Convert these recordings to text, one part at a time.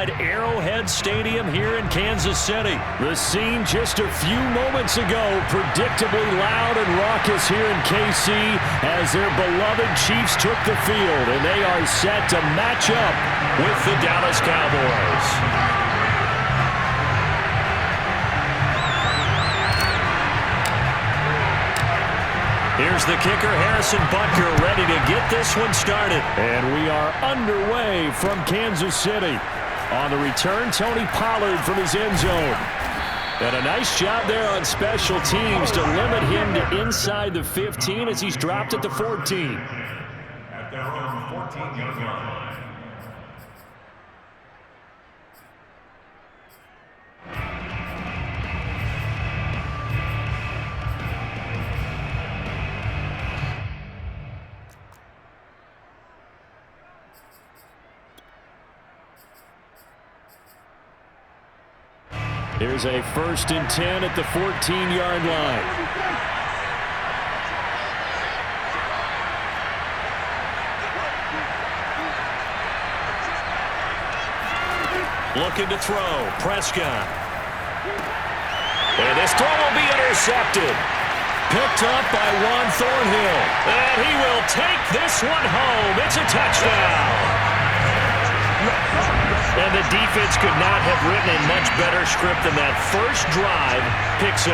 inside Arrowhead Stadium here in Kansas City. The scene just a few moments ago, predictably loud and raucous here in KC as their beloved Chiefs took the field, and they are set to match up with the Dallas Cowboys. Here's the kicker, Harrison Butker, ready to get this one started. And we are underway from Kansas City. On the return, Tony Pollard from his end zone. And a nice job there on special teams to limit him to inside the 15 as he's dropped at the 14. At their own 14-yard line. Here's a 1st and 10 at the 14-yard line. Looking to throw. Prescott. And this throw will be intercepted. Picked up by Juan Thornhill. And he will take this one home. It's a touchdown. And the defense could not have written a much better script than that first drive, pick 6.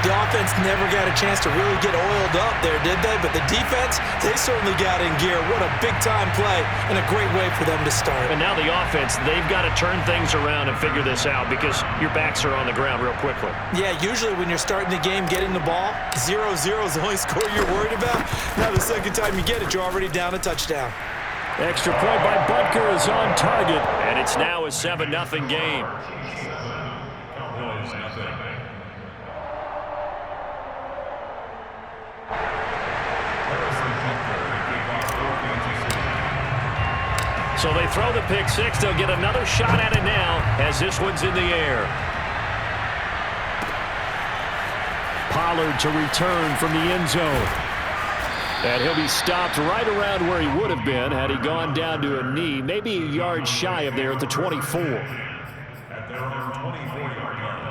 The offense never got a chance to really get oiled up there, did they? But the defense, they certainly got in gear. What a big-time play and a great way for them to start. And now the offense, they've got to turn things around and figure this out because your backs are on the ground real quickly. Yeah, usually when you're starting the game, getting the ball, 0-0 is the only score you're worried about. Now the second time you get it, you're already down a touchdown. Extra point by Butker is on target, and it's now a 7-0 game. So they throw the pick 6. They'll get another shot at it now as this one's in the air. Pollard to return from the end zone. And he'll be stopped right around where he would have been had he gone down to a knee, maybe a yard shy of there at the 24. At their own 24-yard line.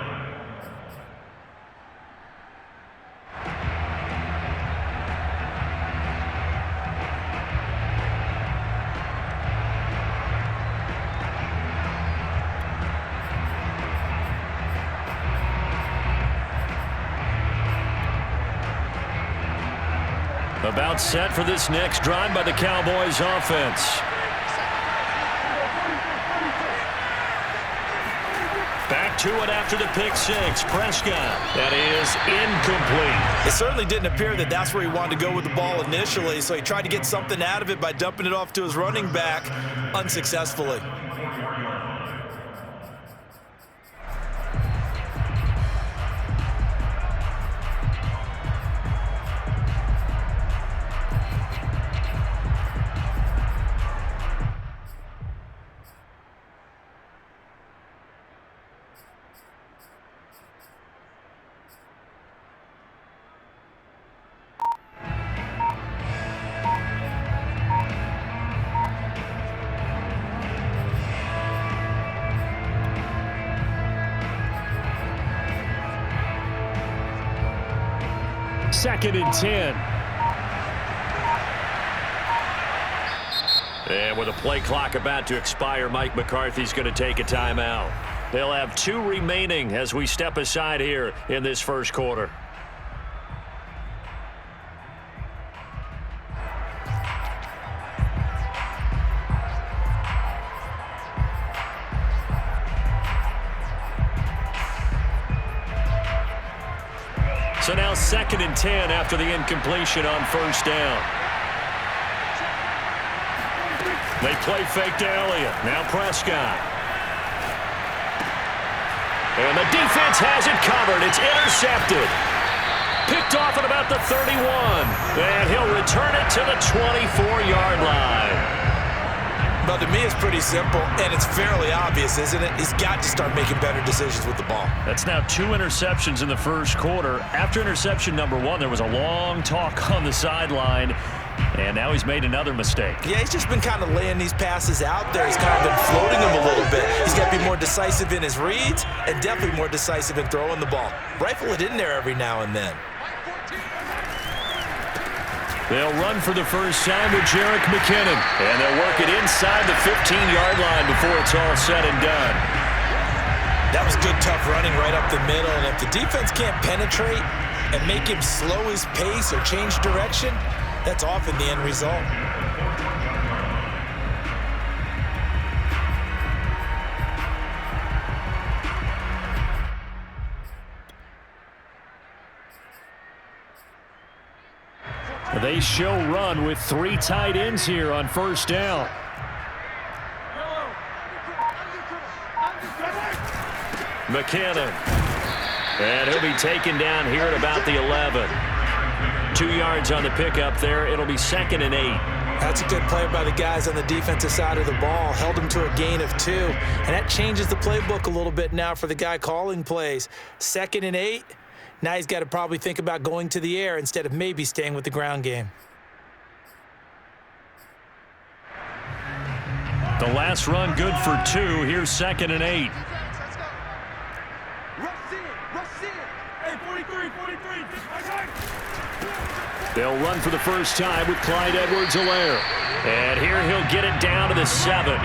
About set for this next drive by the Cowboys offense. Back to it after the pick 6. Prescott. That is incomplete. It certainly didn't appear that that's where he wanted to go with the ball initially, so he tried to get something out of it by dumping it off to his running back unsuccessfully. Second and 10. And with a play clock about to expire, Mike McCarthy's going to take a timeout. They'll have 2 remaining as we step aside here in this first quarter. So now 2nd and 10 after the incompletion on first down. They play fake to Elliott. Now Prescott. And the defense has it covered. It's intercepted. Picked off at about the 31. And he'll return it to the 24-yard line. But to me, it's pretty simple, and it's fairly obvious, isn't it? He's got to start making better decisions with the ball. That's now 2 interceptions in the first quarter. After interception number 1, there was a long talk on the sideline, and now he's made another mistake. Yeah, he's just been kind of laying these passes out there. He's kind of been floating them a little bit. more decisive in his reads and definitely more decisive in throwing the ball. Rifle it in there every now and then. They'll run for the first time with Jerick McKinnon. And they'll work it inside the 15-yard line before it's all said and done. That was good, tough running right up the middle. And if the defense can't penetrate and make him slow his pace or change direction, that's often the end result. They show run with 3 tight ends here on first down. McKinnon. And he'll be taken down here at about the 11. 2 yards on the pickup there. It'll be 2nd and 8. That's a good play by the guys on the defensive side of the ball. Held him to a gain of 2. And that changes the playbook a little bit now for the guy calling plays. 2nd and 8. Now he's got to probably think about going to the air instead of maybe staying with the ground game. The last run good for 2. Here's 2nd and 8. They'll run for the first time with Clyde Edwards-Helaire. And here he'll get it down to the 7.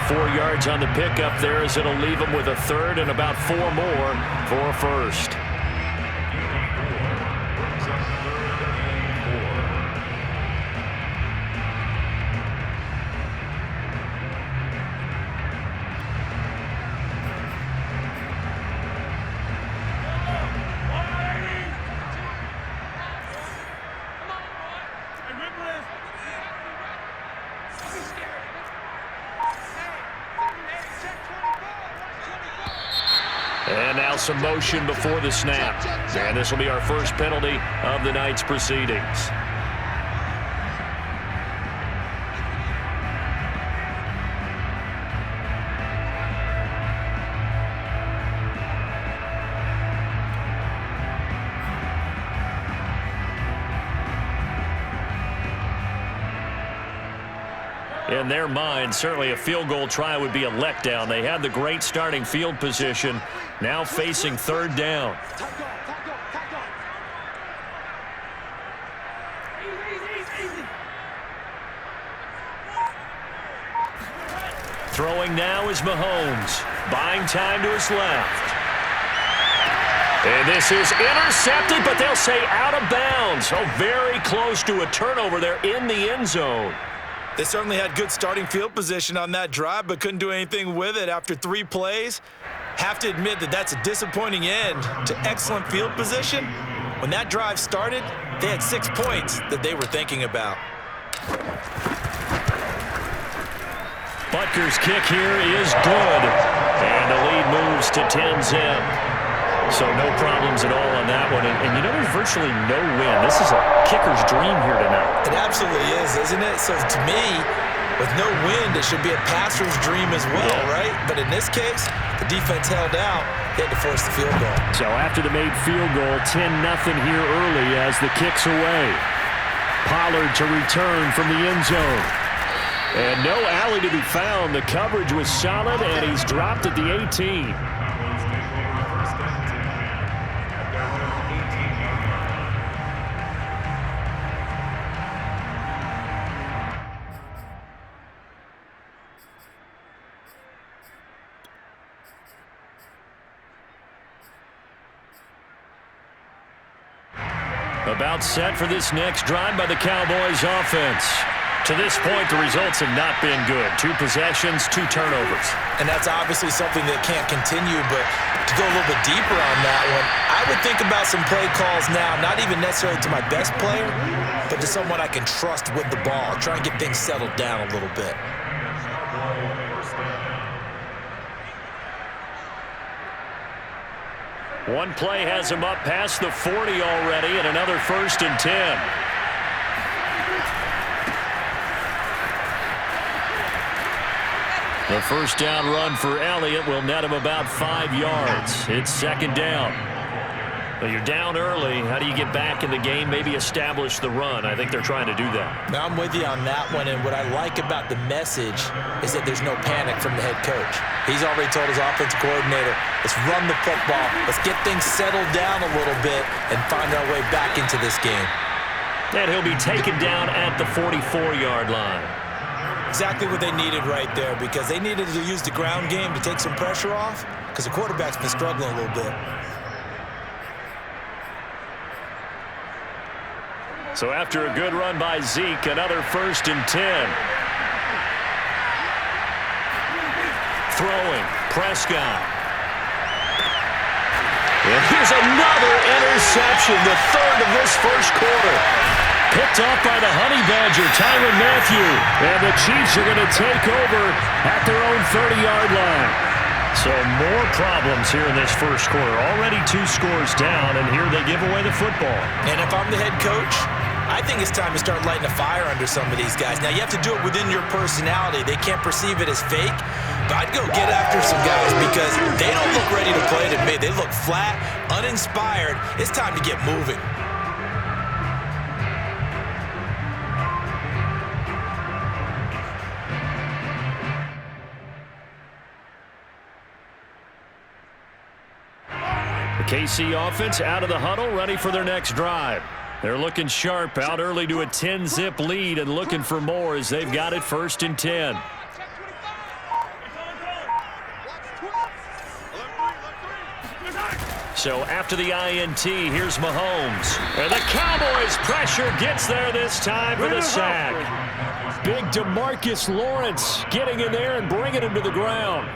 4 yards on the pickup there as it'll leave him with a 3rd and about 4 more for a first. And now some motion before the snap. And this will be our first penalty of the night's proceedings. In their mind, certainly a field goal try would be a letdown. They had the great starting field position, now facing 3rd down. Throwing now is Mahomes, buying time to his left. And this is intercepted, but they'll say out of bounds. Oh, very close to a turnover there in the end zone. They certainly had good starting field position on that drive, but couldn't do anything with it after 3 plays. Have to admit that that's a disappointing end to excellent field position. When that drive started, they had 6 points that they were thinking about. Butker's kick here is good. And the lead moves to 10-zip. So no problems at all on that one. And you know, there's virtually no win. This is a kicker's dream here tonight. It absolutely is, isn't it? So to me, with no wind, it should be a passer's dream as well, right? But in this case, the defense held out. They had to force the field goal. So after the made field goal, 10-0 here early as the kick's away. Pollard to return from the end zone. And no alley to be found. The coverage was solid, and he's dropped at the 18. About set for this next drive by the Cowboys offense. To this point, the results have not been good. 2 possessions, 2 turnovers. And that's obviously something that can't continue, but to go a little bit deeper on that one, I would think about some play calls now, not even necessarily to my best player, but to someone I can trust with the ball. Try and get things settled down a little bit. One play has him up past the 40 already, and another 1st and 10. The first down run for Elliott will net him about 5 yards. It's 2nd down. Well, you're down early. How do you get back in the game, maybe establish the run? I think they're trying to do that. Now, I'm with you on that one, and what I like about the message is that there's no panic from the head coach. He's already told his offensive coordinator, let's run the football, let's get things settled down a little bit and find our way back into this game. And he'll be taken down at the 44-yard line. Exactly what they needed right there, because they needed to use the ground game to take some pressure off, because the quarterback's been struggling a little bit. So after a good run by Zeke, another 1st and 10. Throwing, Prescott. And here's another interception, the 3rd of this first quarter. Picked off by the Honey Badger, Tyrann Mathieu. And the Chiefs are going to take over at their own 30-yard line. So more problems here in this first quarter. Already 2 scores down, and here they give away the football. And if I'm the head coach, I think it's time to start lighting a fire under some of these guys. Now, you have to do it within your personality. They can't perceive it as fake. But I'd go get after some guys because they don't look ready to play to me. They look flat, uninspired. It's time to get moving. The KC offense out of the huddle, ready for their next drive. They're looking sharp, out early to a 10-zip lead and looking for more as they've got it 1st and 10. So after the INT, here's Mahomes. And the Cowboys' pressure gets there this time for the sack. Big DeMarcus Lawrence getting in there and bringing him to the ground.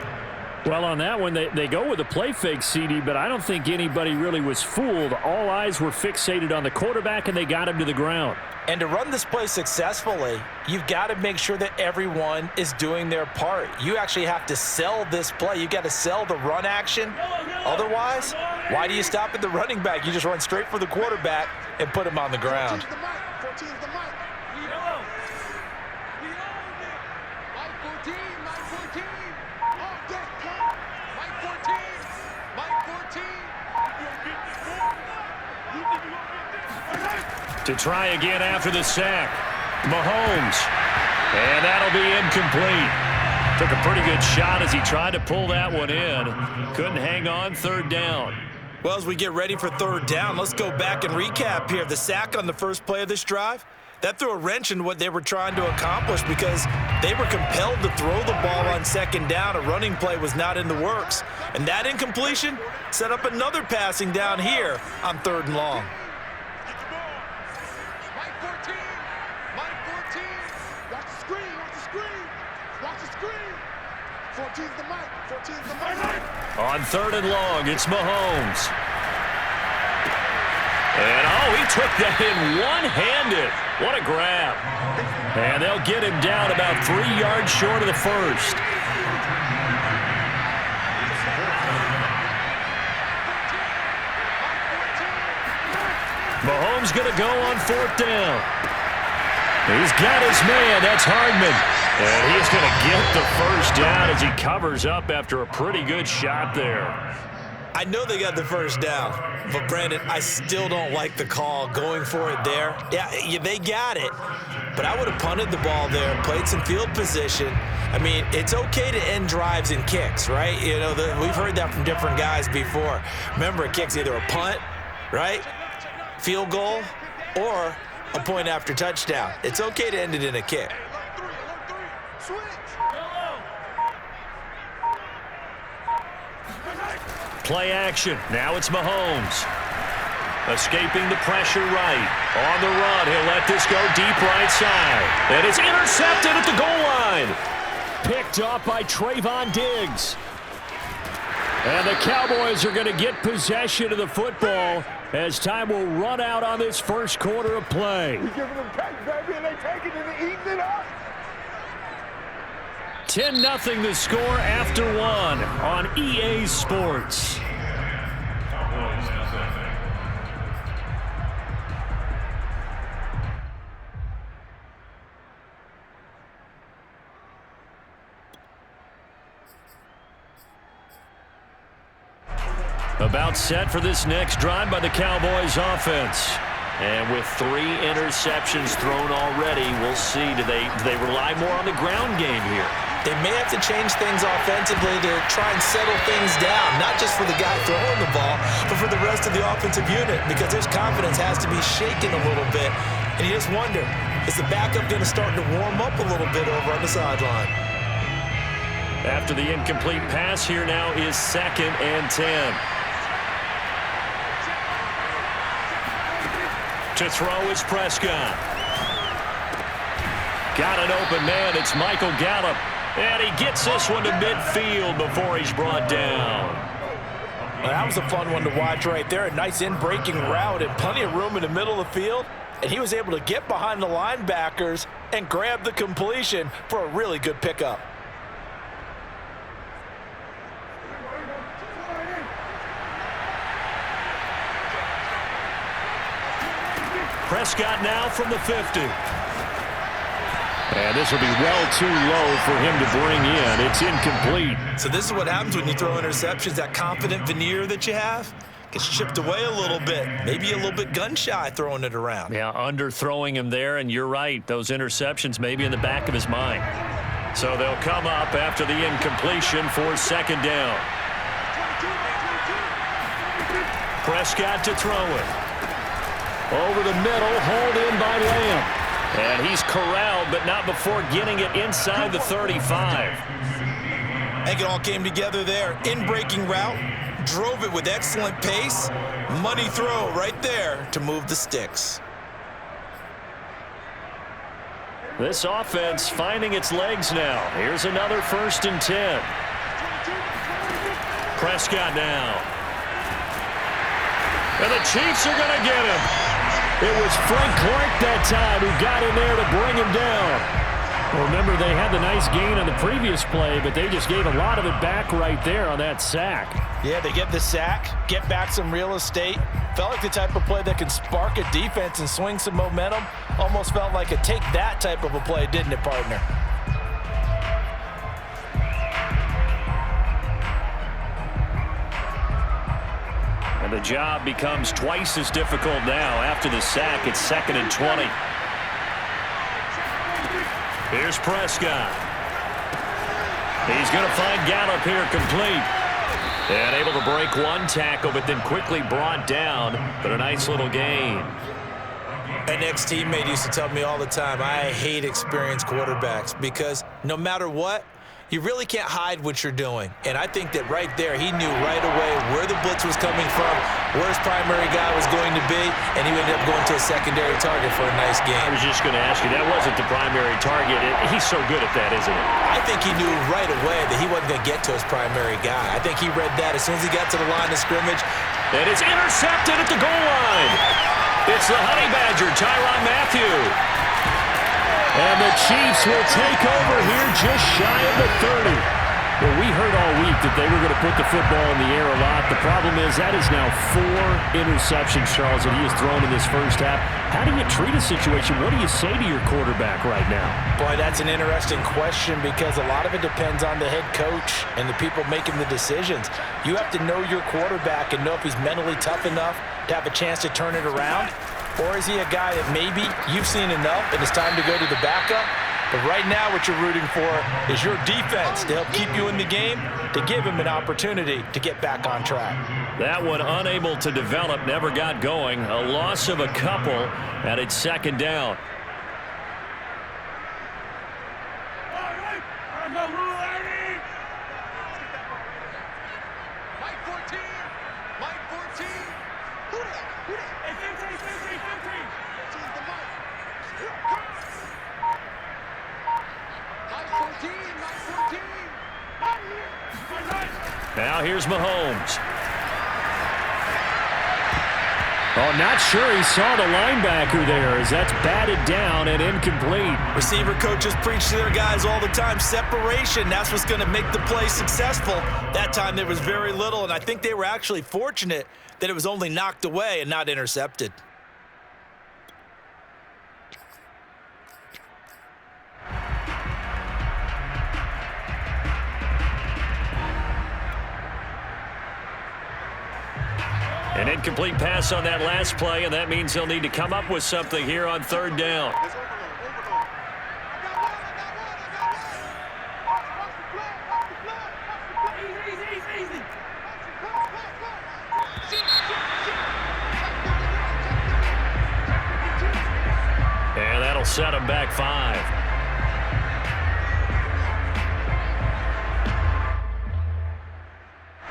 Well, on that one, they go with a play fake, CD, but I don't think anybody really was fooled. All eyes were fixated on the quarterback, and they got him to the ground. And to run this play successfully, you've got to make sure that everyone is doing their part. You actually have to sell this play. You've got to sell the run action. Otherwise, why do you stop at the running back? You just run straight for the quarterback and put him on the ground. To try again after the sack. Mahomes. And that'll be incomplete. Took a pretty good shot as he tried to pull that one in. Couldn't hang on, 3rd down. Well, as we get ready for 3rd down, let's go back and recap here. The sack on the first play of this drive, that threw a wrench in what they were trying to accomplish because they were compelled to throw the ball on 2nd down. A running play was not in the works. And that incompletion set up another passing down here on 3rd and long. On 3rd and long, it's Mahomes. And, he took that in one-handed. What a grab. And they'll get him down about 3 yards short of the first. Mahomes going to go on 4th down. He's got his man. That's Hardman. And he's going to get the first down as he covers up after a pretty good shot there. I know they got the first down, but Brandon, I still don't like the call going for it there. Yeah, they got it, but I would have punted the ball there, played some field position. I mean, it's okay to end drives and kicks, right? You know, we've heard that from different guys before. Remember, a kick's either a punt, right, field goal, or a point after touchdown. It's okay to end it in a kick. Play action. Now it's Mahomes. Escaping the pressure right. On the run, he'll let this go deep right side. And it's intercepted at the goal line. Picked up by Trayvon Diggs. And the Cowboys are going to get possession of the football as time will run out on this first quarter of play. We giving them cake, baby, and they taking it and eating it up. 10-0 the score after 1 on EA Sports. About set for this next drive by the Cowboys offense. And with 3 interceptions thrown already, we'll see. Do they rely more on the ground game here? They may have to change things offensively to try and settle things down, not just for the guy throwing the ball, but for the rest of the offensive unit, because his confidence has to be shaken a little bit. And you just wonder, is the backup going to start to warm up a little bit over on the sideline? After the incomplete pass, here now is 2nd and 10. To throw is Prescott. Got an open man. It's Michael Gallup. And he gets this one to midfield before he's brought down. Well, that was a fun one to watch right there. A nice in-breaking route and plenty of room in the middle of the field. And he was able to get behind the linebackers and grab the completion for a really good pickup. Prescott now from the 50. And this will be well too low for him to bring in. It's incomplete. So this is what happens when you throw interceptions. That confident veneer that you have gets chipped away a little bit. Maybe a little bit gun-shy throwing it around. Yeah, underthrowing him there, and you're right. Those interceptions may be in the back of his mind. So they'll come up after the incompletion for 2nd down. Prescott to throw it. Over the middle, hauled in by Lamb. And he's corralled, but not before getting it inside the 35. I think it all came together there. In-breaking route, drove it with excellent pace. Money throw right there to move the sticks. This offense finding its legs now. Here's another 1st and 10. Prescott now. And the Chiefs are going to get him. It was Frank Clark that time who got in there to bring him down. Well, remember, they had the nice gain on the previous play, but they just gave a lot of it back right there on that sack. Yeah, they get the sack, get back some real estate. Felt like the type of play that can spark a defense and swing some momentum. Almost felt like a take that type of a play, didn't it, partner? And the job becomes twice as difficult now. After the sack, it's 2nd and 20. Here's Prescott. He's going to find Gallup here complete. And able to break one tackle, but then quickly brought down. But a nice little gain. An ex-teammate used to tell me all the time, I hate experienced quarterbacks because no matter what, you really can't hide what you're doing. And I think that right there, he knew right away where the blitz was coming from, where his primary guy was going to be, and he ended up going to a secondary target for a nice game. I was just going to ask you, that wasn't the primary target. He's so good at that, isn't he? I think he knew right away that he wasn't going to get to his primary guy. I think he read that as soon as he got to the line of scrimmage. And it's intercepted at the goal line. It's the Honey Badger, Tyrann Mathieu. And the Chiefs will take over here just shy of the 30. Well, we heard all week that they were going to put the football in the air a lot. The problem is that is now 4 interceptions, Charles, that he has thrown in this first half. How do you treat a situation? What do you say to your quarterback right now? Boy, that's an interesting question because a lot of it depends on the head coach and the people making the decisions. You have to know your quarterback and know if he's mentally tough enough to have a chance to turn it around. Or is he a guy that maybe you've seen enough and it's time to go to the backup? But right now what you're rooting for is your defense to help keep you in the game, to give him an opportunity to get back on track. That one unable to develop, never got going. A loss of a couple, and it's 2nd down. Now here's Mahomes. Oh, not sure he saw the linebacker there as that's batted down and incomplete. Receiver coaches preach to their guys all the time. Separation, that's what's going to make the play successful. That time there was very little, and I think they were actually fortunate that it was only knocked away and not intercepted. An incomplete pass on that last play, and that means they'll need to come up with something here on third down. And that'll set them back 5.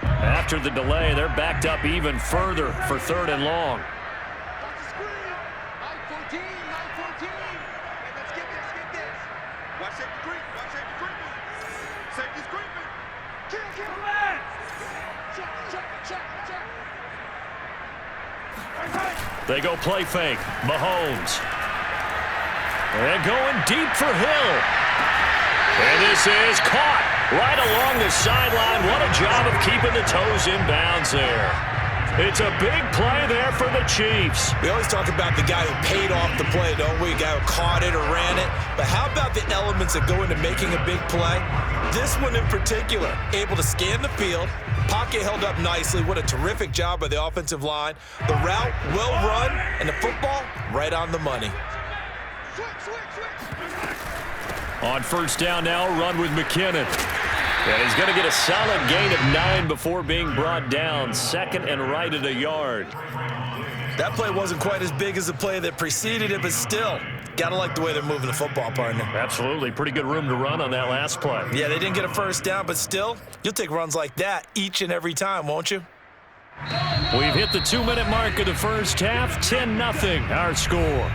After the delay, they're backed up even further for third and long. They go play fake. Mahomes. And going deep for Hill. And this is caught right along the sideline. What a job of keeping the toes in bounds there. It's a big play there for the Chiefs. We always talk about the guy who paid off the play, don't we? The guy who caught it or ran it. But how about the elements that go into making a big play? This one in particular, able to scan the field, pocket held up nicely. What a terrific job by the offensive line. The route, well run, and the football, right on the money. On first down now, run with McKinnon. And he's going to get a solid gain of 9 before being brought down. Second and right at a yard. That play wasn't quite as big as the play that preceded it, but still, got to like the way they're moving the football, partner. Absolutely. Pretty good room to run on that last play. Yeah, they didn't get a first down, but still, you'll take runs like that each and every time, won't you? We've hit the 2-minute mark of the first half. 10-0 our score.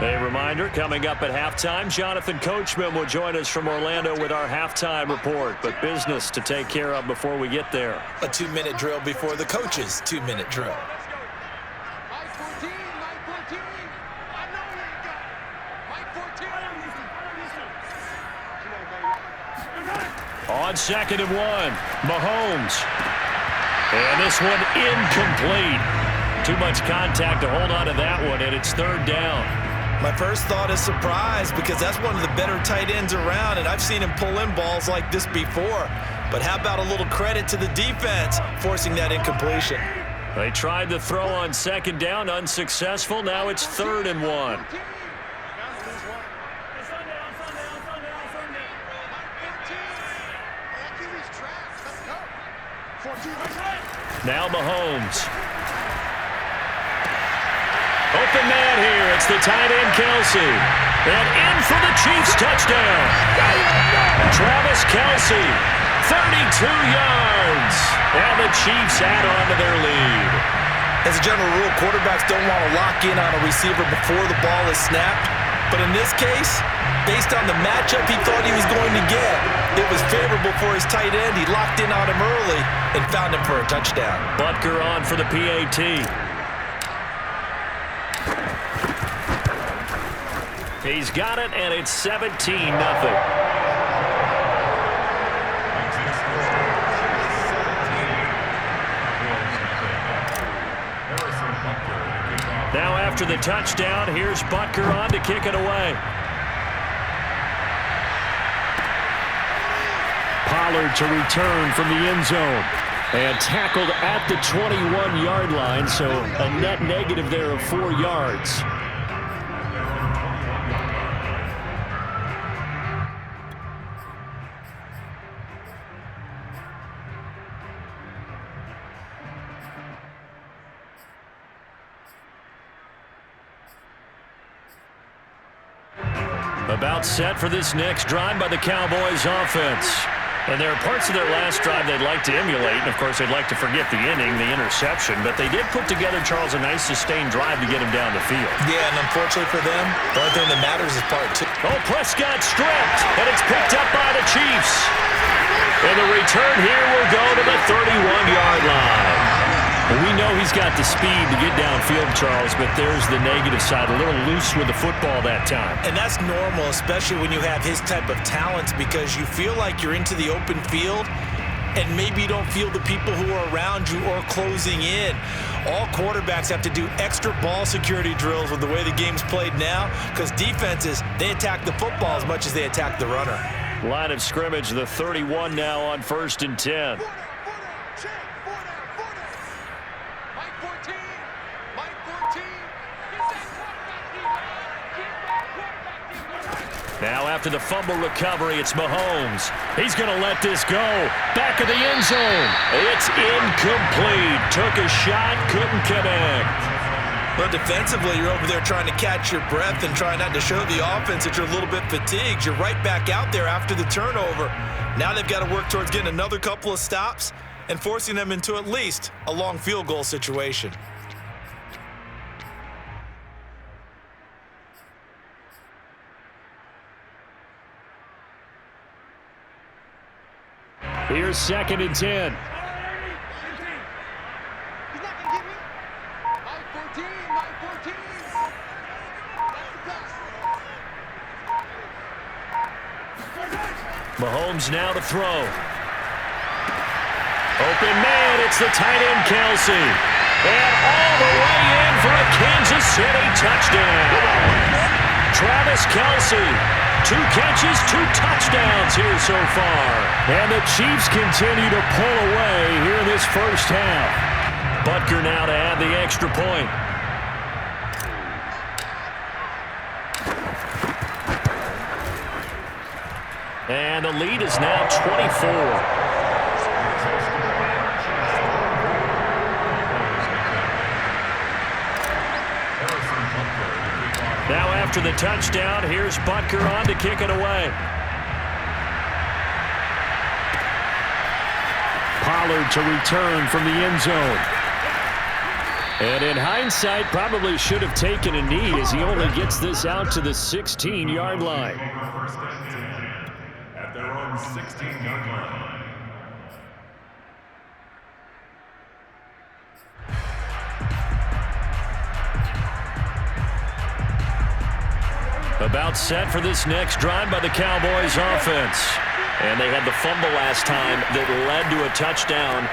A reminder, coming up at halftime, Jonathan Coachman will join us from Orlando with our halftime report, but business to take care of before we get there. A 2-minute drill before the coach's 2-minute drill. On 2nd and 1, Mahomes. And this one incomplete. Too much contact to hold on to that one, and it's third down. My first thought is surprise because that's one of the better tight ends around, and I've seen him pull in balls like this before. But how about a little credit to the defense forcing that incompletion? They tried to throw on 2nd down, unsuccessful. Now it's 3rd and 1. Now Mahomes. Open man here. It's the tight end, Kelsey. And in for the Chiefs touchdown. Travis Kelsey, 32 yards. And the Chiefs add on to their lead. As a general rule, quarterbacks don't want to lock in on a receiver before the ball is snapped. But in this case, based on the matchup he thought he was going to get, it was favorable for his tight end. He locked in on him early and found him for a touchdown. Butker on for the PAT. He's got it, and it's 17-0. Now after the touchdown, here's Butker on to kick it away. Pollard to return from the end zone. And tackled at the 21-yard line, so a net negative there of 4 yards. About set for this next drive by the Cowboys offense. And there are parts of their last drive they'd like to emulate. And, of course, they'd like to forget the inning, the interception. But they did put together, Charles, a nice sustained drive to get him down the field. Yeah, and unfortunately for them, the only thing that matters is part 2. Oh, Prescott stripped, and it's picked up by the Chiefs. And the return here will go to the 31-yard line. We know he's got the speed to get downfield, Charles, but there's the negative side. A little loose with the football that time. And that's normal, especially when you have his type of talents, because you feel like you're into the open field, and maybe you don't feel the people who are around you or closing in. All quarterbacks have to do extra ball security drills with the way the game's played now, because defenses, they attack the football as much as they attack the runner. Line of scrimmage, the 31 now on 1st and 10. Now after the fumble recovery, it's Mahomes. He's going to let this go. Back of the end zone. It's incomplete. Took a shot, couldn't connect. Well, defensively, you're over there trying to catch your breath and trying not to show the offense that you're a little bit fatigued. You're right back out there after the turnover. Now they've got to work towards getting another couple of stops and forcing them into at least a long field goal situation. Here's 2nd and 10. Mahomes now to throw. Open man, it's the tight end Kelsey. And all the way in for a Kansas City touchdown. Travis Kelsey. 2 catches, 2 touchdowns here so far. And the Chiefs continue to pull away here in this first half. Butker now to add the extra point. And the lead is now 24. Now after the touchdown, here's Butker on to kick it away. Pollard to return from the end zone. And in hindsight, probably should have taken a knee as he only gets this out to the 16-yard line. At their own 16-yard line. About set for this next drive by the Cowboys offense. And they had the fumble last time that led to a touchdown.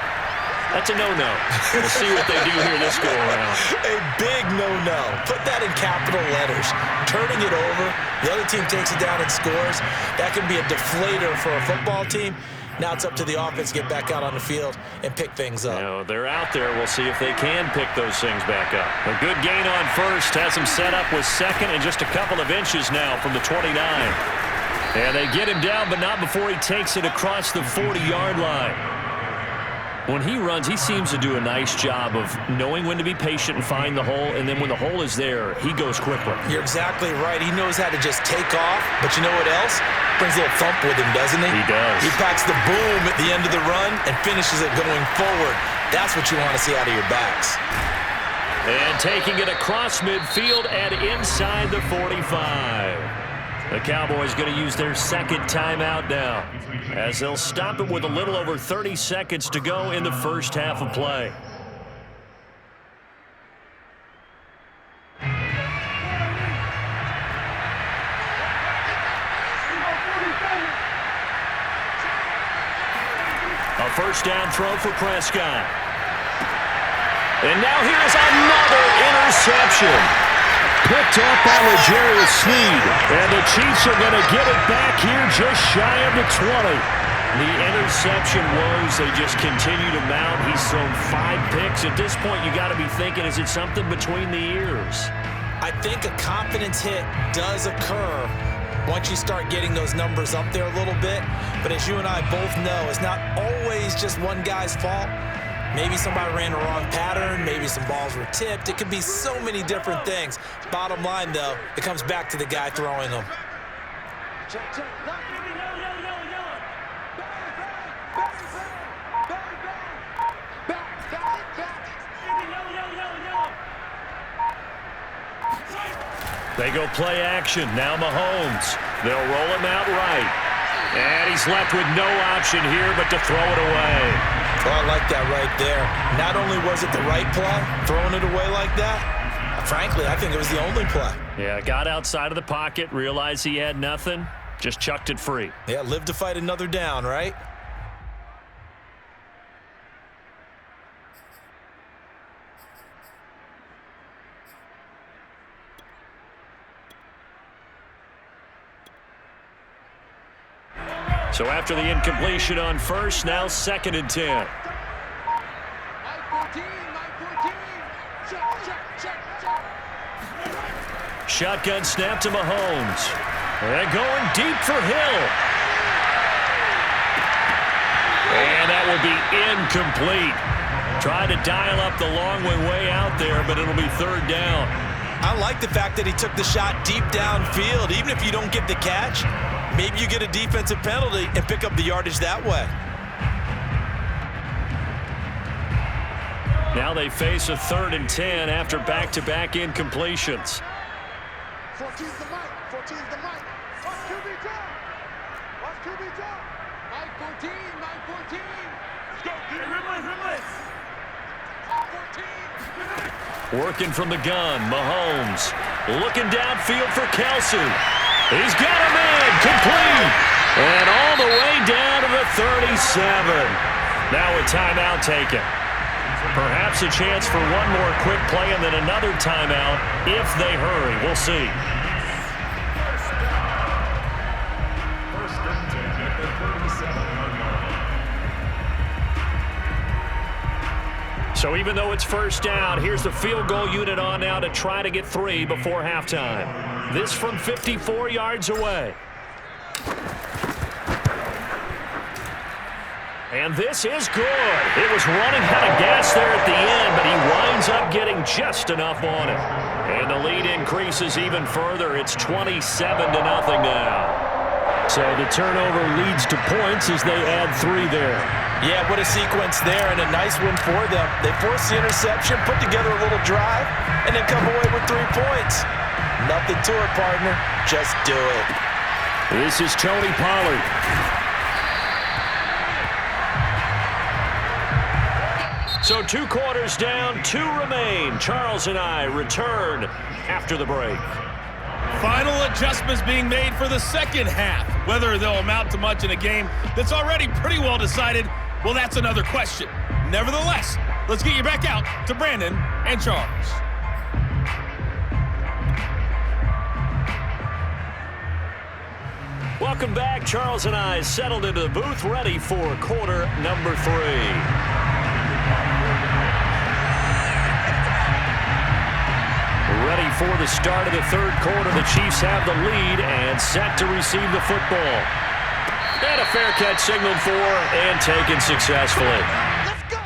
That's a no-no. We'll see what they do here this go-around. A big no-no. Put that in capital letters. Turning it over, the other team takes it down and scores. That can be a deflator for a football team. Now it's up to the offense to get back out on the field and pick things up. No, they're out there. We'll see if they can pick those things back up. A good gain on first. Has him set up with 2nd and just a couple of inches now from the 29. And they get him down, but not before he takes it across the 40-yard line. When he runs, he seems to do a nice job of knowing when to be patient and find the hole, and then when the hole is there, he goes quickly. You're exactly right. He knows how to just take off, but you know what else? Brings a little thump with him, doesn't he? He does. He packs the boom at the end of the run and finishes it going forward. That's what you want to see out of your backs. And taking it across midfield and inside the 45. The Cowboys going to use their 2nd timeout now, as they'll stop it with a little over 30 seconds to go in the first half of play. A first down throw for Prescott. And now here's another interception. Picked up by L'Jarius Sneed. And the Chiefs are going to get it back here just shy of the 20. The interception woes, they just continue to mount. He's thrown 5 picks. At this point, you got to be thinking, is it something between the ears? I think a confidence hit does occur once you start getting those numbers up there a little bit. But as you and I both know, it's not always just one guy's fault. Maybe somebody ran a wrong pattern. Maybe some balls were tipped. It could be so many different things. Bottom line, though, it comes back to the guy throwing them. They go play action. Now Mahomes. They'll roll him out right. And he's left with no option here but to throw it away. Well, I like that right there. Not only was it the right play, throwing it away like that, frankly, I think it was the only play. Yeah, got outside of the pocket, realized he had nothing, just chucked it free. Yeah, live to fight another down, right? So after the incompletion on first, now 2nd and 10. Shotgun snap to Mahomes. And going deep for Hill. And that will be incomplete. Tried to dial up the long way out there, but it'll be 3rd down. I like the fact that he took the shot deep downfield. Even if you don't get the catch, maybe you get a defensive penalty and pick up the yardage that way. Now they face a 3rd and 10 after back-to-back incompletions. 14's the mic. 14's the mic. Watch QB jump. Watch QB jump. Mike 14. Mike 14. Let's go. Get it. Rimless. 14. Working from the gun, Mahomes. Looking downfield for Kelsey. He's got a man. Complete. And all the way down to the 37. Now a timeout taken. Perhaps a chance for one more quick play and then another timeout if they hurry. We'll see. First and 10 at the 37-yard line. So even though it's first down, here's the field goal unit on now to try to get 3 before halftime. This from 54 yards away. And this is good. It was running out of gas there at the end, but he winds up getting just enough on it. And the lead increases even further. It's 27-0 now. So the turnover leads to points as they add 3 there. Yeah, what a sequence there, and a nice one for them. They force the interception, put together a little drive, and then come away with 3 points. Nothing to it, partner. Just do it. This is Tony Pollard. So 2 quarters down, 2 remain. Charles and I return after the break. Final adjustments being made for the second half. Whether they'll amount to much in a game that's already pretty well decided, well, that's another question. Nevertheless, let's get you back out to Brandon and Charles. Welcome back. Charles and I settled into the booth, ready for quarter number 3. Ready for the start of the 3rd quarter. The Chiefs have the lead and set to receive the football. And a fair catch signaled for and taken successfully. Let's go.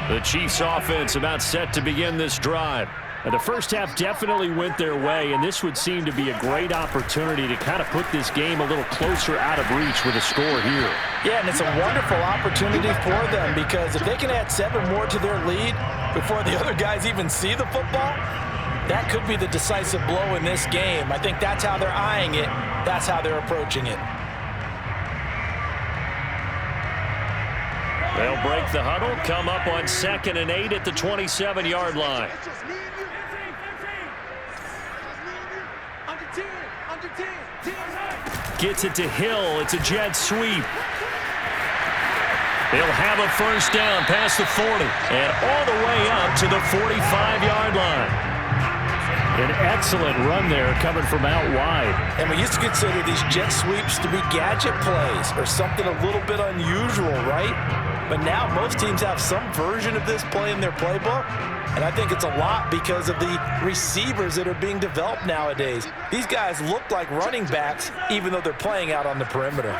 The Chiefs offense about set to begin this drive. And the first half definitely went their way, and this would seem to be a great opportunity to kind of put this game a little closer out of reach with a score here. Yeah, and it's a wonderful opportunity for them because if they can add 7 more to their lead before the other guys even see the football, that could be the decisive blow in this game. I think that's how they're eyeing it. That's how they're approaching it. They'll break the huddle, come up on 2nd and 8 at the 27-yard line. It's just me and you. Under 10. Under 10. 10. Gets it to Hill. It's a jet sweep. He'll have a first down past the 40 and all the way up to the 45-yard line. An excellent run there coming from out wide. And we used to consider these jet sweeps to be gadget plays or something a little bit unusual, right? But now most teams have some version of this play in their playbook. And I think it's a lot because of the receivers that are being developed nowadays. These guys look like running backs even though they're playing out on the perimeter.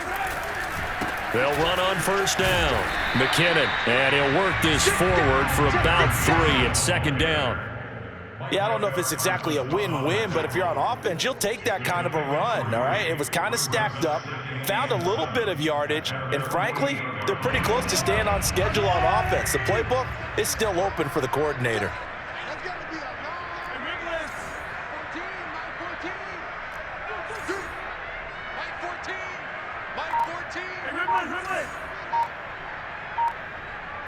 They'll run on first down. McKinnon, and he'll work this forward for about 3 at 2nd down. Yeah, I don't know if it's exactly a win-win, but if you're on offense, you'll take that kind of a run, all right? It was kind of stacked up, found a little bit of yardage, and frankly, they're pretty close to staying on schedule on offense. The playbook is still open for the coordinator. That's got to be a long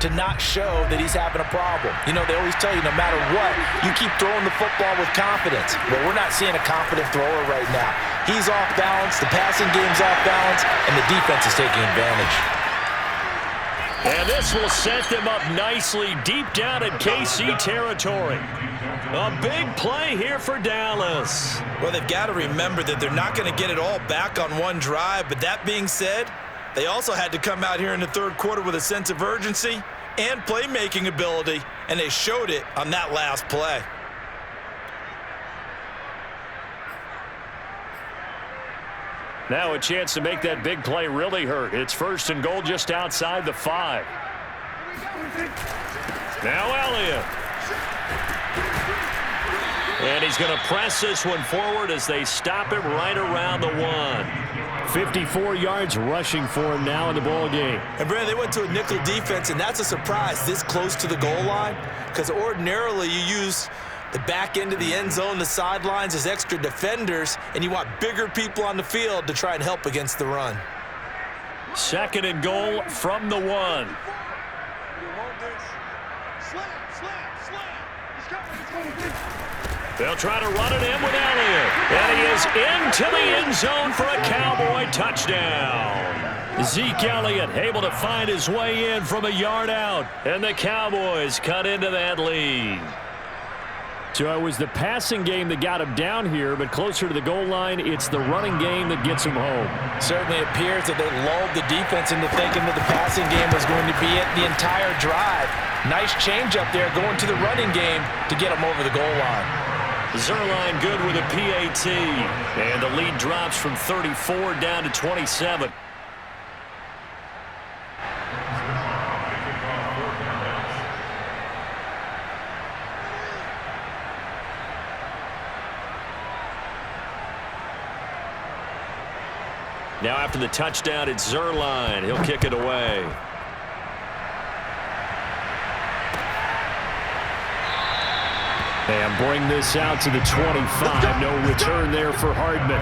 to not show that he's having a problem. You know, they always tell you no matter what, you keep throwing the football with confidence. Well, we're not seeing a confident thrower right now. He's off balance, the passing game's off balance, and the defense is taking advantage. And this will set them up nicely deep down in KC territory. A big play here for Dallas. Well, they've got to remember that they're not going to get it all back on one drive, but that being said, they also had to come out here in the third quarter with a sense of urgency and playmaking ability, and they showed it on that last play. Now a chance to make that big play really hurt. It's 1st and goal just outside the 5. Now Elliott. And he's going to press this one forward as they stop him right around the 1. 54 yards rushing for him now in the ball game. And Brandon, they went to a nickel defense, and that's a surprise this close to the goal line, because ordinarily you use the back end of the end zone, the sidelines as extra defenders, and you want bigger people on the field to try and help against the run. 2nd and goal from the 1. They'll try to run it in with Elliott. And he is into the end zone for a Cowboy touchdown. Zeke Elliott able to find his way in from a yard out. And the Cowboys cut into that lead. So it was the passing game that got him down here, but closer to the goal line, it's the running game that gets him home. Certainly appears that they lulled the defense into thinking that the passing game was going to be it the entire drive. Nice change up there going to the running game to get them over the goal line. Zerline good with a PAT. And the lead drops from 34 down to 27. Now after the touchdown, it's Zerline. He'll kick it away. And bring this out to the 25. No return there for Hardman.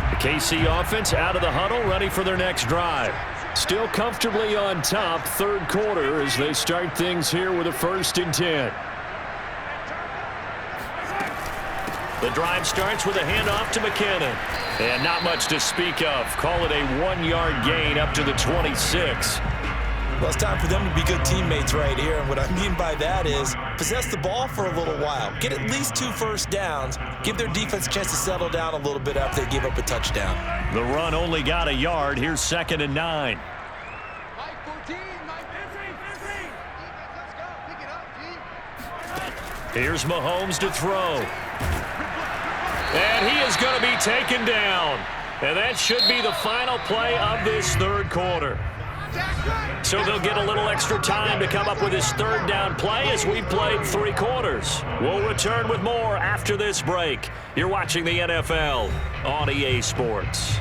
The KC offense out of the huddle, ready for their next drive. Still comfortably on top, 3rd quarter as they start things here with a 1st and 10. The drive starts with a handoff to McKinnon. And not much to speak of. Call it a 1-yard gain up to the 26. Well, it's time for them to be good teammates right here. And what I mean by that is possess the ball for a little while. Get at least 2 first downs. Give their defense a chance to settle down a little bit after they give up a touchdown. The run only got a yard. Here's 2nd and 9. Here's Mahomes to throw. And he is going to be taken down. And that should be the final play of this 3rd quarter. So they'll get a little extra time to come up with his 3rd down play as we played 3 quarters. We'll return with more after this break. You're watching the NFL on EA Sports.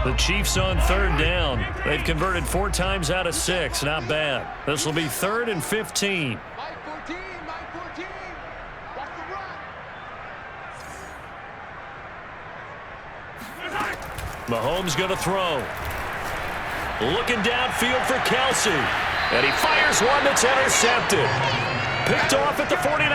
The Chiefs on 3rd down. They've converted 4 times out of 6. Not bad. This will be 3rd and 15. Mahomes going to throw. Looking downfield for Kelsey. And he fires one that's intercepted. Picked off at the 49.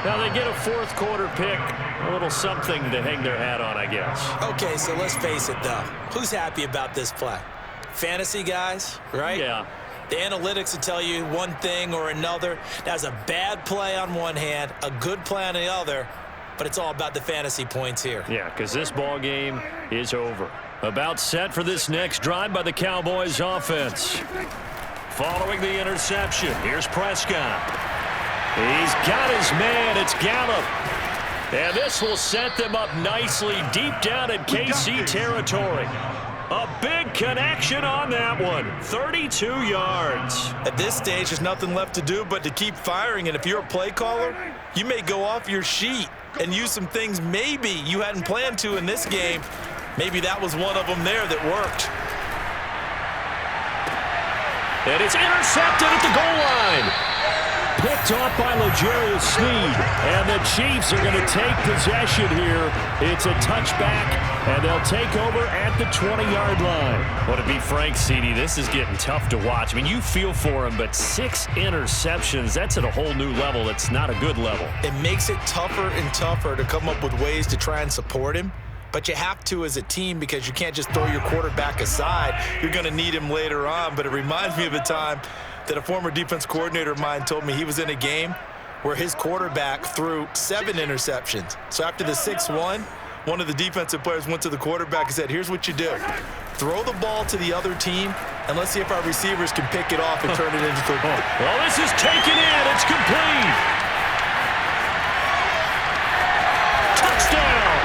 Now they get a 4th quarter pick. A little something to hang their hat on, I guess. Okay, so let's face it, though. Who's happy about this play? Fantasy guys, right? Yeah. The analytics will tell you one thing or another. That's a bad play on one hand, a good play on the other, but it's all about the fantasy points here. Yeah, because this ball game is over. About set for this next drive by the Cowboys offense. Following the interception, here's Prescott. He's got his man. It's Gallup. And this will set them up nicely deep down in KC territory. A big connection on that one. 32 yards. At this stage, there's nothing left to do but to keep firing. And if you're a play caller, you may go off your sheet and use some things maybe you hadn't planned to in this game. Maybe that was one of them there that worked. And it's intercepted at the goal line. Picked off by L'Jarius Sneed. And the Chiefs are going to take possession here. It's a touchback, and they'll take over at the 20-yard line. Well, to be frank, CD, this is getting tough to watch. I mean, you feel for him, but 6 interceptions, that's at a whole new level. It's not a good level. It makes it tougher and tougher to come up with ways to try and support him. But you have to as a team because you can't just throw your quarterback aside. You're going to need him later on. But it reminds me of a time that a former defense coordinator of mine told me he was in a game where his quarterback threw 7 interceptions. So after the 6-1, one of the defensive players went to the quarterback and said, here's what you do. Throw the ball to the other team, and let's see if our receivers can pick it off and turn it into a goal. Well, this is taken in. It's complete. Touchdown.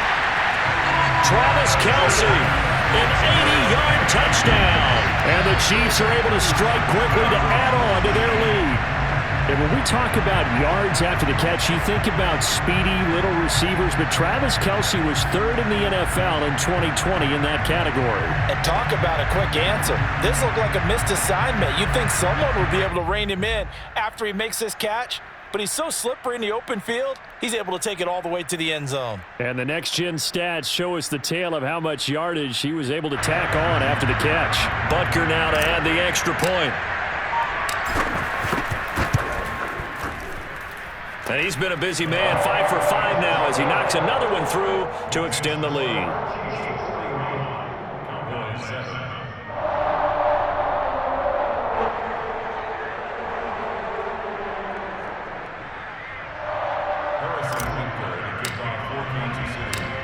Travis Kelce, an 80-yard touchdown. And the Chiefs are able to strike quickly to add on to their lead. And when we talk about yards after the catch, you think about speedy little receivers, but Travis Kelce was 3rd in the NFL in 2020 in that category. And talk about a quick answer. This looked like a missed assignment. You'd think someone would be able to rein him in after he makes this catch, but he's so slippery in the open field, he's able to take it all the way to the end zone. And the next-gen stats show us the tale of how much yardage he was able to tack on after the catch. Butker now to add the extra point. And he's been a busy man, 5 for 5 now as he knocks another one through to extend the lead.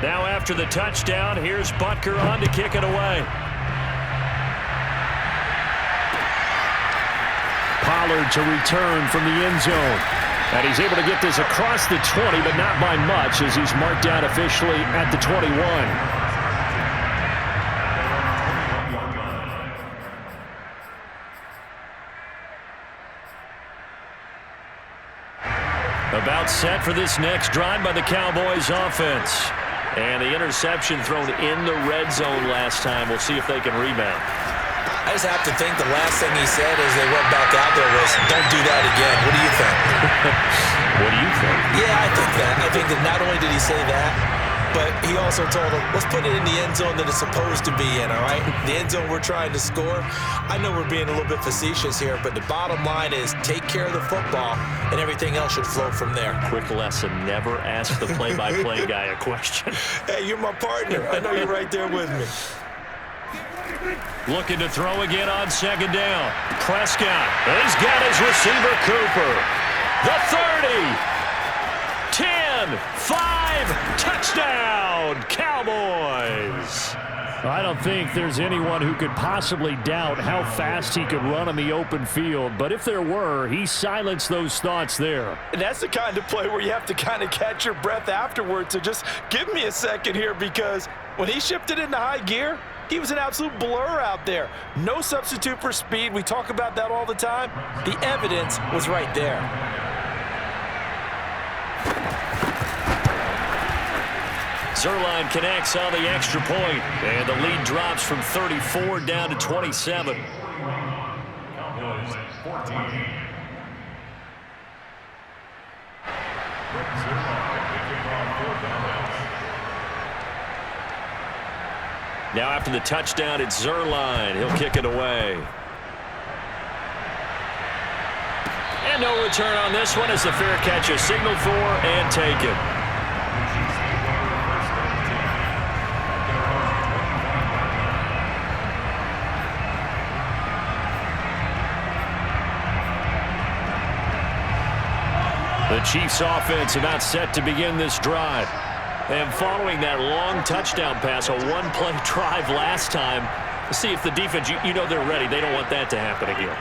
Now after the touchdown, here's Butker on to kick it away. Pollard to return from the end zone. And he's able to get this across the 20, but not by much as he's marked down officially at the 21. About set for this next drive by the Cowboys offense. And the interception thrown in the red zone last time. We'll see if they can rebound. I just have to think the last thing he said as they went back out there was, don't do that again. What do you think? What do you think? Yeah, I think that. I think that not only did he say that, but he also told them, let's put it in the end zone that it's supposed to be in, all right? The end zone we're trying to score. I know we're being a little bit facetious here, but the bottom line is take care of the football, and everything else should flow from there. Quick lesson, never ask the play-by-play guy a question. Hey, you're my partner. I know you're right there with me. Looking to throw again on 2nd down. Prescott. He's got his receiver, Cooper. The 30. 10. 5. Touchdown, Cowboys. I don't think there's anyone who could possibly doubt how fast he could run on the open field. But if there were, he silenced those thoughts there. And that's the kind of play where you have to kind of catch your breath afterwards. So just give me a second here, because when he shifted into high gear, he was an absolute blur out there. No substitute for speed. We talk about that all the time. The evidence was right there. Zuerlein connects on the extra point, and the lead drops from 34 down to 27. Cowboys 14. Now after the touchdown, it's Zuerlein. He'll kick it away. And no return on this one as the fair catch is signaled for and taken. The Chiefs offense about set to begin this drive. And following that long touchdown pass, a one-play drive last time, see if the defense, you know they're ready. They don't want that to happen again.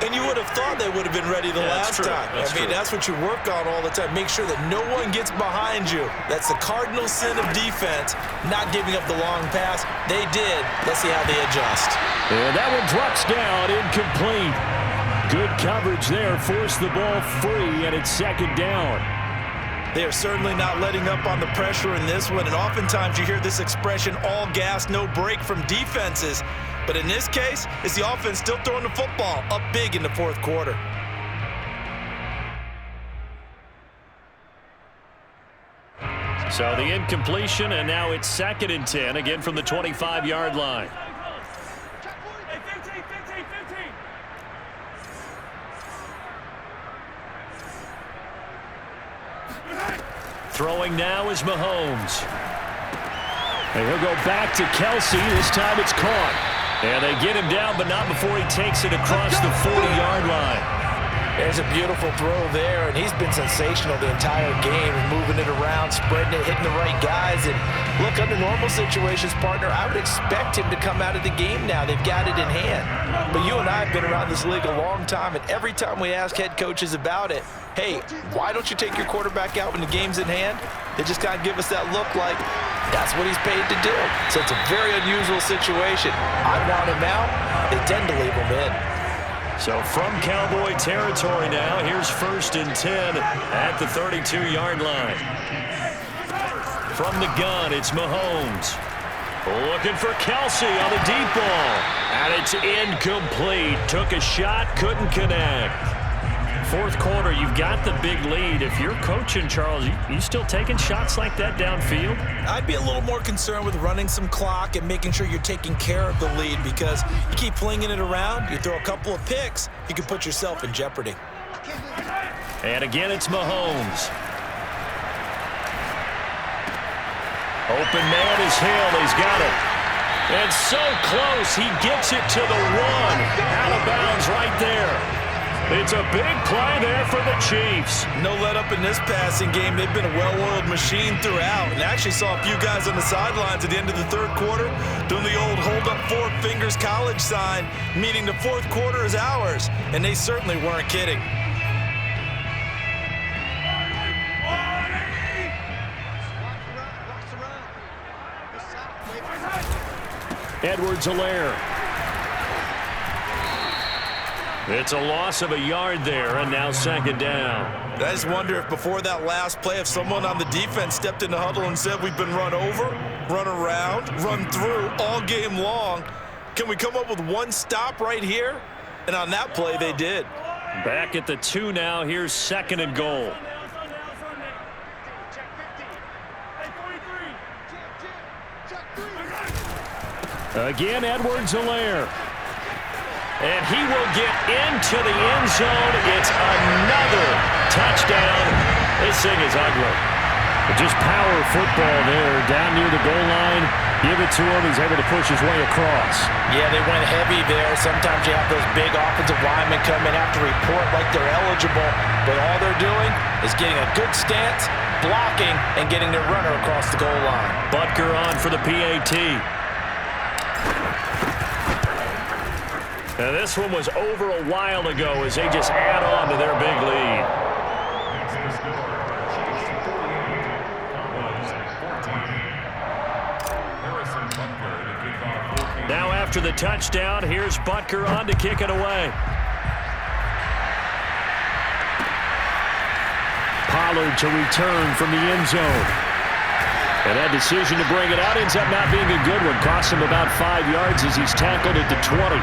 And you would have thought they would have been ready the last time. That's what you work on all the time. Make sure that no one gets behind you. That's the cardinal sin of defense, not giving up the long pass. They did. Let's see how they adjust. And that one drops down, incomplete. Good coverage there, forced the ball free, and it's second down. They are certainly not letting up on the pressure in this one, and oftentimes you hear this expression, all gas, no break from defenses. But in this case, it's the offense still throwing the football up big in the fourth quarter. So the incompletion, and now it's 2nd and 10, again from the 25-yard line. Throwing now is Mahomes. And he'll go back to Kelsey. This time it's caught. And they get him down, but not before he takes it across the 40-yard line. There's a beautiful throw there, and he's been sensational the entire game, moving it around, spreading it, hitting the right guys. And look, under normal situations, partner, I would expect him to come out of the game now. They've got it in hand. But you and I have been around this league a long time, and every time we ask head coaches about it, hey, why don't you take your quarterback out when the game's in hand? They just kind of give us that look like that's what he's paid to do. So it's a very unusual situation. I want him out. They tend to leave him in. So from Cowboy territory now, here's 1st and 10 at the 32-yard line. From the gun, it's Mahomes. Looking for Kelsey on the deep ball. And it's incomplete. Took a shot, couldn't connect. Fourth quarter, you've got the big lead. If you're coaching, Charles, you still taking shots like that downfield? I'd be a little more concerned with running some clock and making sure you're taking care of the lead, because you keep flinging it around, you throw a couple of picks, you can put yourself in jeopardy. And again, it's Mahomes. Open man is Hill. He's got it. And so close. He gets it to the 1. Out of bounds right there. It's a big play there for the Chiefs. No let up in this passing game. They've been a well-oiled machine throughout, and actually saw a few guys on the sidelines at the end of the third quarter doing the old hold up 4 fingers college sign, meaning the fourth quarter is ours, and they certainly weren't kidding. Edwards-Helaire. It's a loss of a yard there, and now 2nd down. I just wonder if before that last play, if someone on the defense stepped in the huddle and said, we've been run over, run around, run through all game long. Can we come up with one stop right here? And on that play, they did. Back at the 2 now. Here's 2nd and goal. Again, Edwards-Helaire. And he will get into the end zone. It's another touchdown. This thing is ugly. But just power football there. Down near the goal line. Give it to him. He's able to push his way across. Yeah, they went heavy there. Sometimes you have those big offensive linemen come in, have to report like they're eligible. But all they're doing is getting a good stance, blocking, and getting their runner across the goal line. Butker on for the PAT. Now this one was over a while ago as they just add on to their big lead. Now after the touchdown, here's Butker on to kick it away. Pollard to return from the end zone. And that decision to bring it out ends up not being a good one. Costs him about 5 yards as he's tackled at the 20.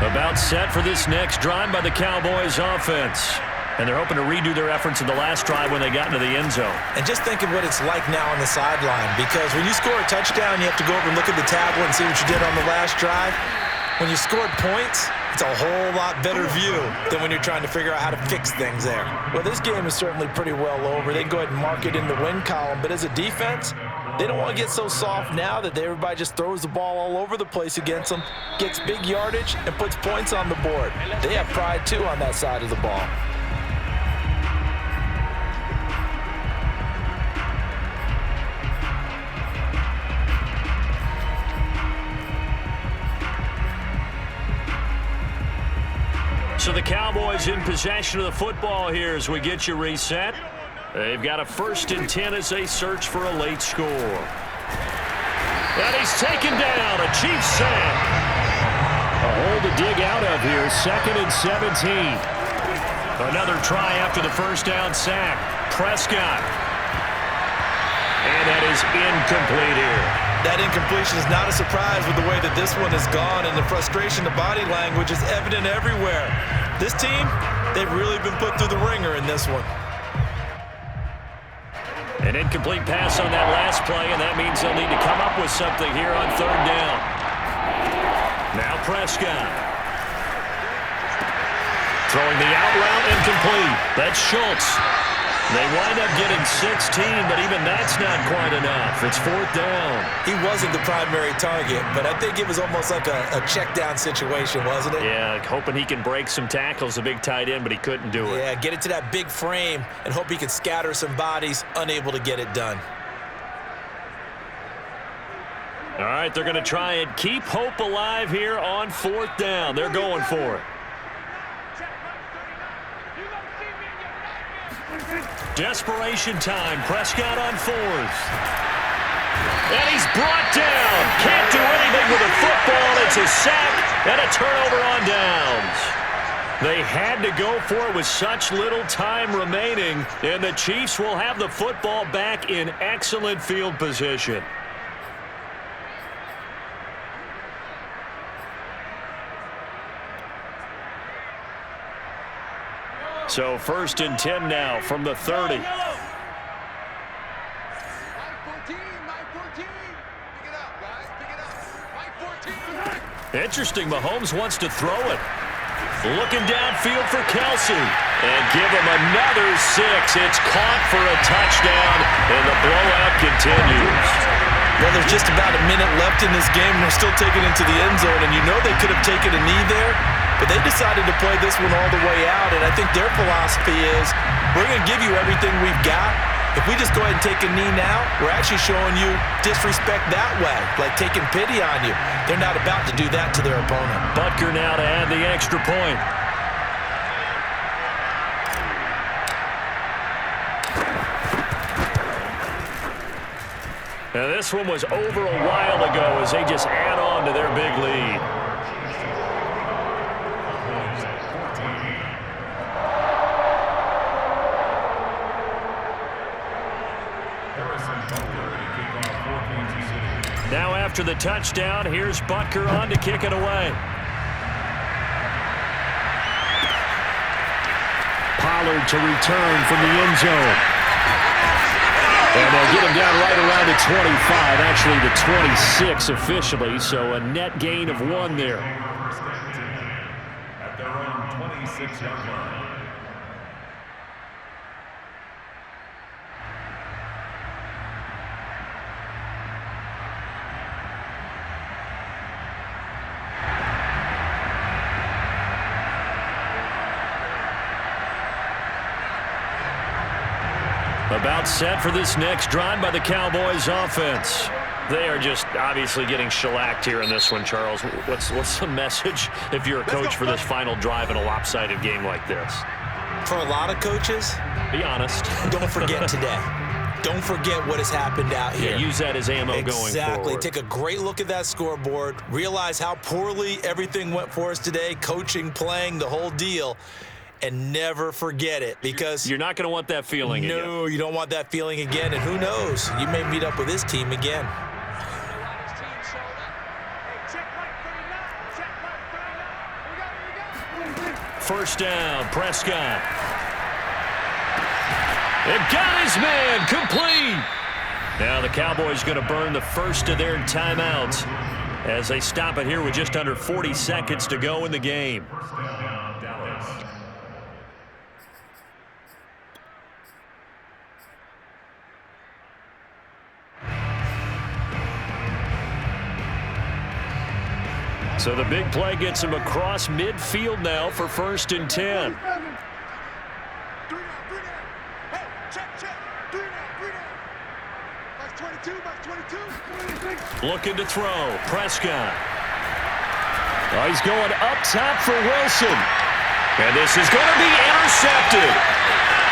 About set for this next drive by the Cowboys offense. And they're hoping to redo their efforts in the last drive when they got into the end zone. And just think of what it's like now on the sideline, because when you score a touchdown, you have to go over and look at the tablet and see what you did on the last drive. When you scored points, it's a whole lot better view than when you're trying to figure out how to fix things there. Well, this game is certainly pretty well over. They can go ahead and mark it in the win column, but as a defense, They don't want to get so soft now that everybody just throws the ball all over the place against them, gets big yardage, and puts points on the board. They have pride, too, on that side of the ball. So the Cowboys in possession of the football here as we get you reset. They've got a 1st and 10 as they search for a late score. And he's taken down, a Chiefs sack. A hole to dig out of here, 2nd and 17. Another try after the first down sack. Prescott. And that is incomplete here. That incompletion is not a surprise with the way that this one has gone, and the frustration, the body language is evident everywhere. This team, they've really been put through the ringer in this one. An incomplete pass on that last play, and that means they'll need to come up with something here on 3rd down. Now Prescott. Throwing the out route incomplete. That's Schultz. They wind up getting 16, but even that's not quite enough. It's 4th down. He wasn't the primary target, but I think it was almost like a check down situation, wasn't it? Yeah, hoping he can break some tackles, a big tight end, but he couldn't do it. Yeah, get it to that big frame and hope he can scatter some bodies, unable to get it done. All right, they're going to try and keep hope alive here on 4th down. They're going for it. Desperation time. Prescott on 4th. And he's brought down. Can't do anything with the football. It's a sack and a turnover on downs. They had to go for it with such little time remaining, and the Chiefs will have the football back in excellent field position. So 1st and 10 now from the 30. Interesting, Mahomes wants to throw it. Looking downfield for Kelsey. And give him another 6. It's caught for a touchdown, and the blowout continues. Well, there's just about a minute left in this game, and they're still taking it to the end zone, and you know they could have taken a knee there, but they decided to play this one all the way out, and I think their philosophy is, we're going to give you everything we've got. If we just go ahead and take a knee now, we're actually showing you disrespect that way, like taking pity on you. They're not about to do that to their opponent. Butker now to add the extra point. Now this one was over a while ago as they just add on to their big lead. Now after the touchdown, here's Butker on to kick it away. Pollard to return from the end zone. And they'll get him down right around the 25, actually the 26 officially, so a net gain of 1 there. At their own 26-yard line. About set for this next drive by the Cowboys offense. They are just obviously getting shellacked here in this one, Charles. What's the message if you're a coach for this final drive in a lopsided game like this? For a lot of coaches, be honest. Don't forget today. Don't forget what has happened out here. Yeah, use that as ammo going forward. Exactly. Take a great look at that scoreboard. Realize how poorly everything went for us today, coaching, playing, the whole deal. And never forget it, because you're not going to want that feeling again. No, you don't want that feeling again. And who knows? You may meet up with this team again. First down, Prescott. And got his man complete. Now the Cowboys going to burn the first of their timeouts as they stop it here with just under 40 seconds to go in the game. So the big play gets him across midfield now for 1st and 10. Looking to throw. Prescott. Oh, he's going up top for Wilson. And this is going to be intercepted.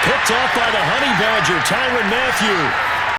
Picked off by the Honey Badger, Tyrann Mathieu.